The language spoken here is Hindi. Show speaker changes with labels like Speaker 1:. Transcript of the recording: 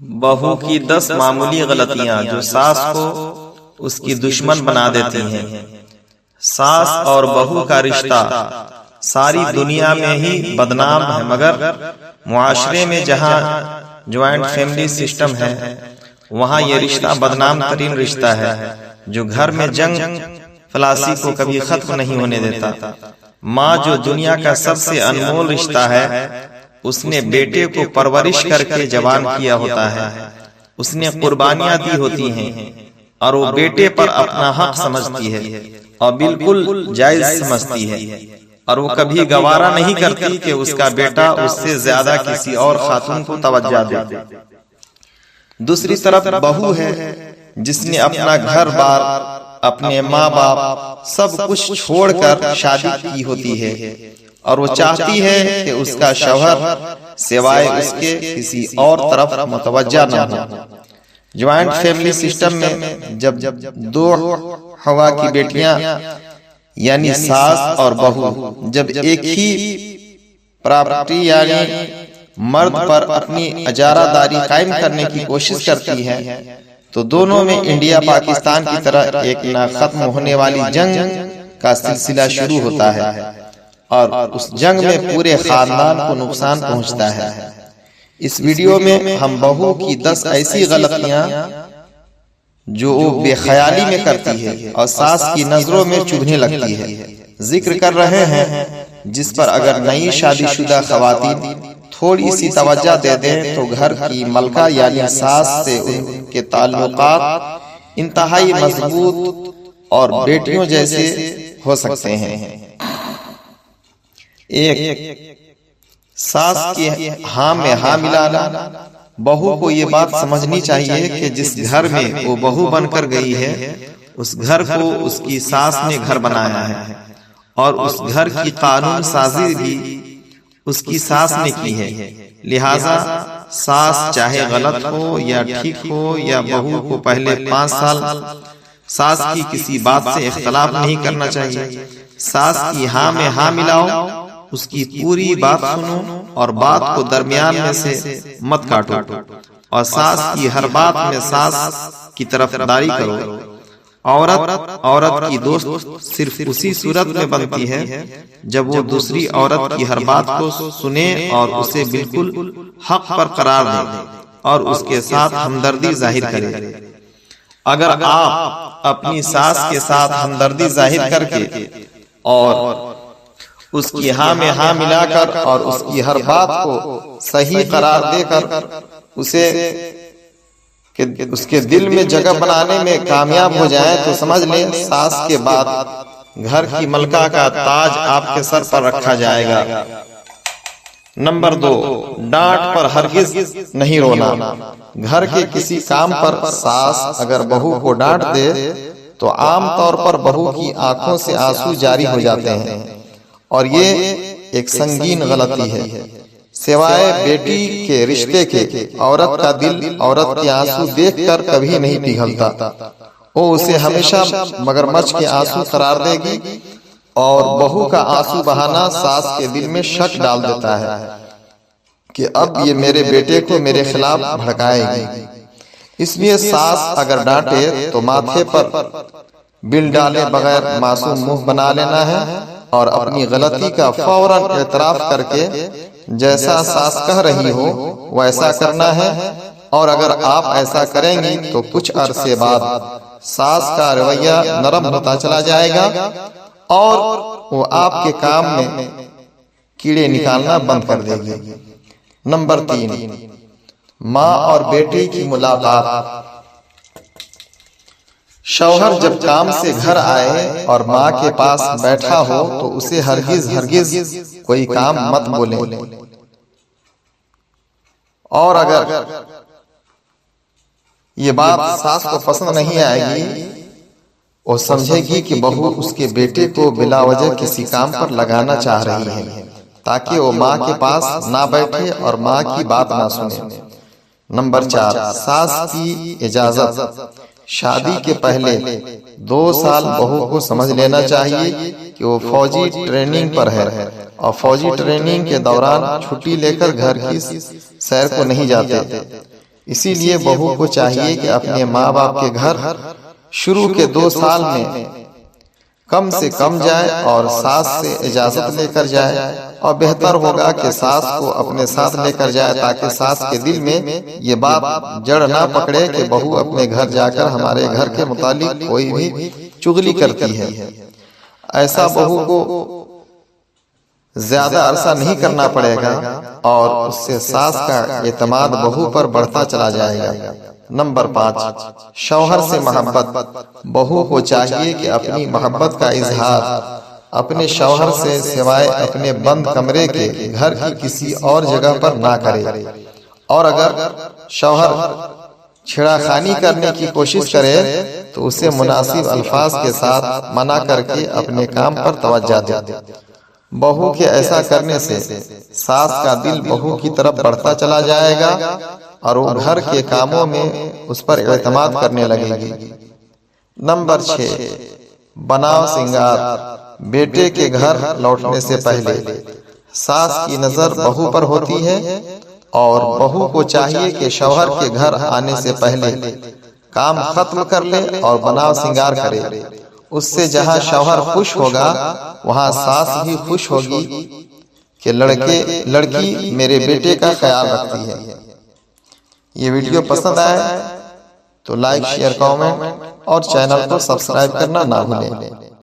Speaker 1: बहू की 10 मामूली गलतियां जो सास को उसकी दुश्मन बना देती हैं। सास और बहू का रिश्ता सारी दुनिया में ही बदनाम है, मगर मुआशरे में जहां ज्वाइंट फैमिली सिस्टम है वहां यह रिश्ता बदनाम तरीन रिश्ता है, जो घर में जंग फलासी को कभी खत्म नहीं होने देता। माँ जो दुनिया का सबसे अनमोल रिश्ता है, उसने बेटे को परवरिश करके जवान किया होता है, उसने कुर्बानियां दी होती हैं और वो बेटे पर अपना हक समझती है और बिल्कुल जायज समझती है, और वो कभी गवारा नहीं करती कि उसका बेटा उससे ज्यादा किसी और खातून को तवज्जो दे। दूसरी तरफ बहू है जिसने अपना घर बार, अपने माँ बाप सब कुछ छोड़कर शादी की होती है और वो चाहती है कि उसका शौहर सिवाय उसके किसी और तरफ मुतवज्जा न हो। ज्वाइंट फैमिली सिस्टम में जब दो हवा की बेटियां यानी सास और बहू जब एक ही प्रॉपर्टी यानी मर्द पर अपनी इजारादारी कायम करने की कोशिश करती है, तो दोनों में इंडिया पाकिस्तान की तरह एक ना खत्म होने वाली जंग का सिलसिला शुरू होता है और उस जंग में पूरे खानदान को नुकसान पहुंचता है। इस वीडियो में हम बहू की 10 ऐसी गलतियां जो वो बेख्याली में करती है और सास की नजरों में चुभने लगती है जिक्र कर रहे हैं, जिस पर अगर नई शादीशुदा खवातीन थोड़ी सी तवज्जो दे दें तो घर की मलका यानी सास से उनके ताल्लुकात इंतहाई मजबूत और बेटियों जैसे हो सकते हैं। एक, सास की हाँ में हाँ मिलाना। बहू को ये बात समझनी चाहिए कि जिस घर में वो बहू बनकर गई है, उस घर को उसकी सास ने घर बनाया है और उस घर की कानून साजी भी उसकी सास ने की है। लिहाजा सास चाहे गलत हो या ठीक हो, या बहू को पहले 5 साल सास की किसी बात से इख्तलाफ नहीं करना चाहिए। सास की हाँ में हाँ मिलाओ, उसकी पूरी बात सुनो और बात को दरमियान में से मत काटो, और सास की हर बात में सास की तरफदारी करो। औरत की दोस्त सिर्फ उसी सूरत में बनती है जब वो दूसरी औरत की हर बात को सुने और उसे बिल्कुल हक पर करार दे और उसके साथ हमदर्दी जाहिर करे। अगर आप अपनी सास के साथ हमदर्दी जाहिर करके और उसकी हाँ में हाँ मिलाकर और उसकी हर बात को सही करार देकर उसके दिल में जगह बनाने में कामयाब हो जाए, तो समझ लें सास के बाद घर की मलका का ताज आपके सर पर रखा जाएगा। नंबर 2, डांट पर हरगिज नहीं रोना। घर के किसी काम पर सास अगर बहू को डांट दे तो आमतौर पर बहू की आंखों से आंसू जारी हो जाते हैं और ये एक संगीन गलती है। सिवाय बेटी के रिश्ते के औरत का दिल औरत के आंसू देखकर कभी नहीं पिघलता। वो उसे हमेशा मगरमच्छ के आंसू करार देगी और बहू का आंसू बहाना सास के दिल में शक डाल देता है कि अब ये मेरे बेटे को मेरे खिलाफ भड़काएगी। इसलिए सास अगर डांटे तो माथे पर बिल डाले बगैर मासूम मुंह बना लेना है और अपनी गलती का फौरन एतराफ करके जैसा सास कह रही हो वैसा करना है। और अगर आप ऐसा करेंगी तो कुछ अरसे बाद सास का रवैया नरम होता चला जाएगा और वो आपके काम में कीड़े निकालना बंद कर देगी। नंबर 3, माँ और बेटी की मुलाकात। शौहर जब काम से घर आए और माँ के पास बैठा हो तो उसे हरगिज कोई काम मत बोले, और अगर ये बात सास को पसंद नहीं आएगी, वो समझेगी कि बहू उसके बेटे को बिला वजह किसी काम पर लगाना चाह रही है ताकि वो माँ के पास ना बैठे और माँ की बात ना सुने। नंबर 4, सास की इजाजत। शादी के पहले 2 साल बहू को समझ लेना चाहिए कि वो फौजी ट्रेनिंग पर है और फौजी ट्रेनिंग के दौरान छुट्टी लेकर घर की सैर को नहीं जाते। इसीलिए बहू को चाहिए कि अपने माँ बाप के घर शुरू के 2 साल में कम से कम जाए और सास से इजाजत लेकर जाए, और बेहतर होगा कि सास को अपने साथ लेकर जाए ताकि सास के दिल में ये बात जड़ ना पकड़े कि बहू अपने घर जाकर हमारे घर के मुतालिक कोई भी चुगली करती है। ऐसा बहू को ज्यादा अरसा नहीं करना पड़ेगा और उससे सास का एतमाद बहू पर बढ़ता चला जाएगा। नंबर 5, शौहर से मोहब्बत। बहू को चाहिए कि अपनी मोहब्बत का इजहार अपने शौहर से सिवाय अपने बंद कमरे के घर की किसी और जगह पर ना करे, और अगर शौहर छेड़खानी करने की कोशिश करे तो उसे मुनासिब अल्फाज के साथ मना करके अपने काम पर तवज्जो दे। बहू के ऐसा करने से सास का दिल बहू की तरफ बढ़ता चला जाएगा और वो घर के कामों में उस पर एतमाद करने लगेगी। नंबर 6, बनाव सिंगार। बेटे के घर लौटने से पहले सास की नजर बहू पर होती है और बहू को चाहिए कि शौहर के घर आने से पहले काम खत्म कर ले और बनाव सिंगार करे। उससे जहां शौहर खुश होगा वहां सास भी खुश होगी कि लड़की मेरे बेटे का ख्याल रखती है। ये वीडियो पसंद आए तो लाइक, शेयर, कमेंट और चैनल को सब्सक्राइब करना ना भूलें।